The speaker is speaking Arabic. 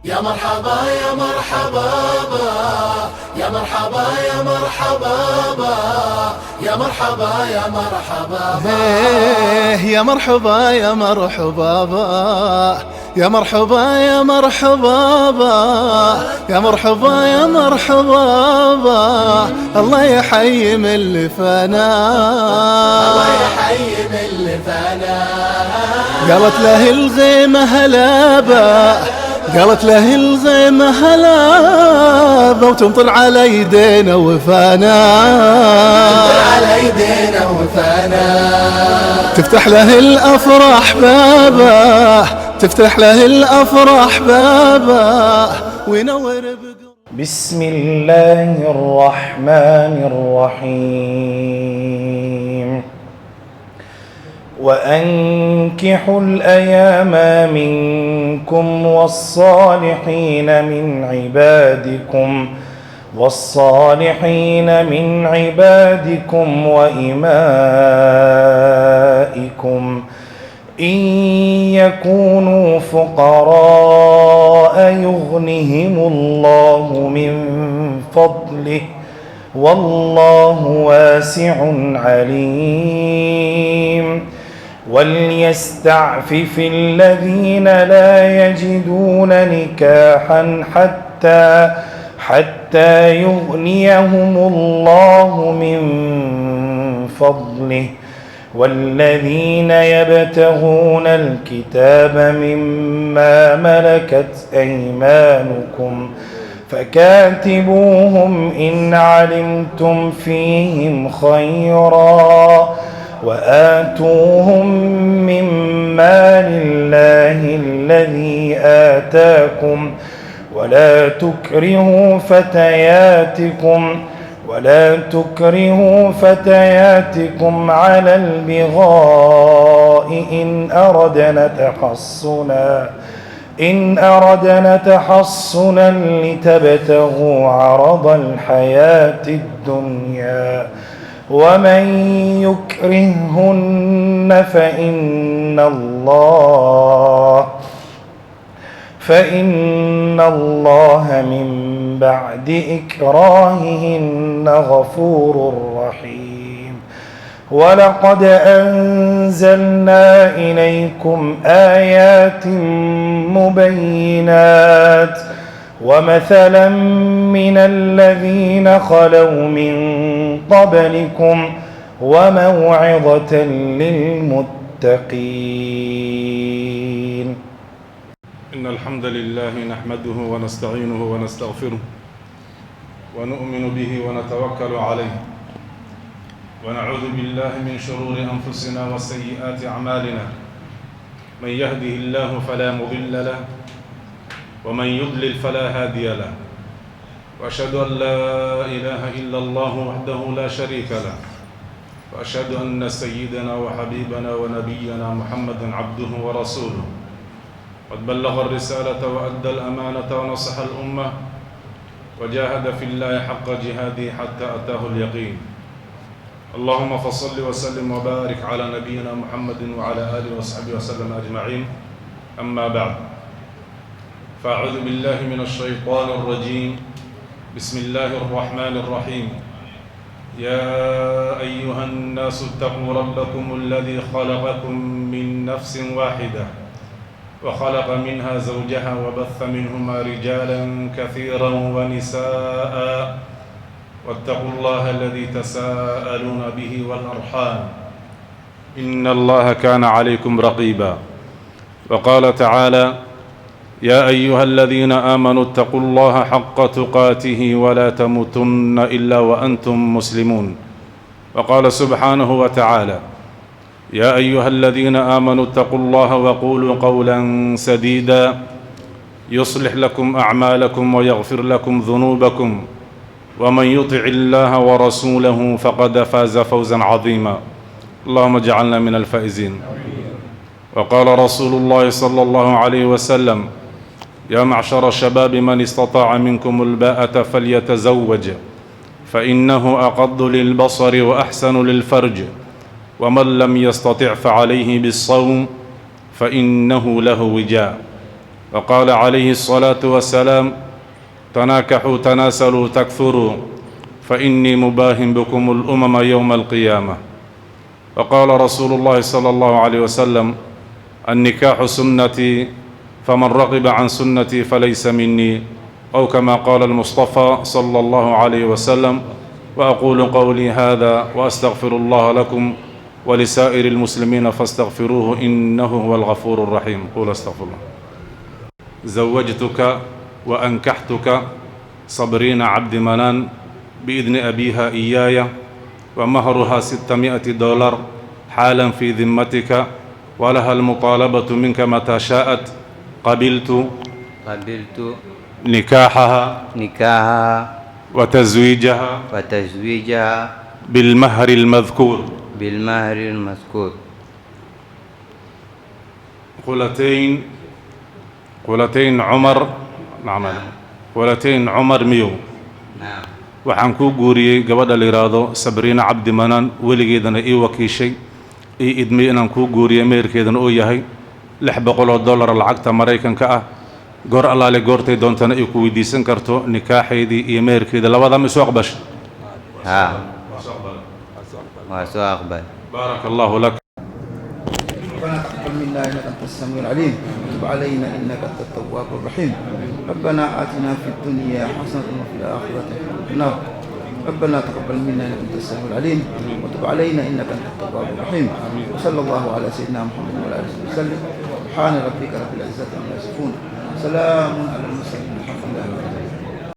يا مرحبا يا مرحبا يا مرحبا يا مرحبا يا مرحبا يا مرحبا يا مرحبا يا مرحبا يا مرحبا يا مرحبا يا مرحبا يا مرحبا الله يحيي من اللي فانا، الله يحيي من اللي فانا. قالت له الغيمة هلابا، قالت له الغيمة هلابا وتمطر على يدينا وفانا، على يدينا وفانا. تفتح له الأفراح بابا، تفتح له الأفراح بابا وينور بقلبه. بسم الله الرحمن الرحيم. وأنكحوا الأيام منكم والصالحين من عبادكم وإمائكم إن يكونوا فقراء يغنهم الله من فضله والله واسع عليم. وليستعفف الذين لا يجدون نكاحا حتى يغنيهم الله من فضله، والذين يبتغون الكتاب مما ملكت أيمانكم فكاتبوهم إن علمتم فيهم خيرا وآتوهم من مال الله الذي آتاكم ولا تكرهوا فتياتكم على البغاء إن أردنا تحصنا لتبتغوا عرض الحياة الدنيا، ومن يكرههن فإن الله من بعد إكراههن غفور رحيم. ولقد أنزلنا إليكم آيات مبينات ومثلا من الذين خلوا من قبلكم وموعظة للمتقين. إن الحمد لله نحمده ونستعينه ونستغفره ونؤمن به ونتوكل عليه ونعوذ بالله من شرور أنفسنا وسيئات أعمالنا. من يهده الله فلا مضل له ومن يضلل فلا هادي له، وأشهد أن لا إله إلا الله وحده لا شريك له، وأشهد أن سيدنا وحبيبنا ونبينا محمدا عبده ورسوله قد بلغ الرسالة وأدى الأمانة ونصح الأمة وجاهد في الله حق جهاده حتى أتاه اليقين. اللهم فصل وسلم وبارك على نبينا محمد وعلى آله وصحبه وسلم أجمعين. أما بعد، فأعوذ بالله من الشيطان الرجيم. بسم الله الرحمن الرحيم. يا أيها الناس اتقوا ربكم الذي خلقكم من نفس واحدة وخلق منها زوجها وبث منهما رجالا كثيرا ونساء واتقوا الله الذي تساءلون به والأرحام إن الله كان عليكم رقيبا. وقال تعالى: يا أيها الذين آمنوا اتقوا الله حق تقاته ولا تموتن إلا وأنتم مسلمون. وقال سبحانه وتعالى: يا أيها الذين آمنوا اتقوا الله وقولوا قولا سديدا يصلح لكم أعمالكم ويغفر لكم ذنوبكم ومن يطع الله ورسوله فقد فاز فوزا عظيما. اللهم اجعلنا من الفائزين. وقال رسول الله صلى الله عليه وسلم: يا معشر الشباب من استطاع منكم الباءة فليتزوج فإنه أغض للبصر وأحسن للفرج ومن لم يستطع فعليه بالصوم فإنه له وجاء. فقال عليه الصلاة والسلام: تناكحوا تناسلوا تكثروا فإني مباهم بكم الأمم يوم القيامة. وقال رسول الله صلى الله عليه وسلم: النكاح سنتي فمن رغب عن سنتي فليس مني، أو كما قال المصطفى صلى الله عليه وسلم. وأقول قولي هذا وأستغفر الله لكم ولسائر المسلمين فاستغفروه إنه هو الغفور الرحيم. قول استغفر الله. زوجتك وأنكحتك صبرين عبد منان بإذن أبيها إياي، ومهرها $600 حالا في ذمتك، ولها المطالبة منك متى شاءت. قبلت نكاحها وتزويجها بالمهر المذكور. قولتين عمر. نعم. قولتين عمر ميو. نعم. waxaan ku guuriyey gabadha la yiraahdo Sabriina Cabdi Manaan, weligeedana ii wakiishay ii idmay inaan ku guuriyo meherkeedana uu yahay $600 lacagta Mareykanka ah. goor allaale goortay doontana ay ku weydiisan karto nikaaxeedii iyo meherkeeda labada ma soo aqbash. soo aqbal. barakallahu lak. ربنا تقبل منا انك انت السميع العليم وتب علينا انك انت التواب الرحيم. ربنا آتنا في الدنيا حسنة وفي الآخرة حسنة. ربنا تقبل منا انك انت السميع العليم وتب علينا انك انت التواب الرحيم. وصلى الله على سيدنا محمد وعلى اله وسلم. سبحان ربك رب العزة عما يصفون، سلام على المرسلين.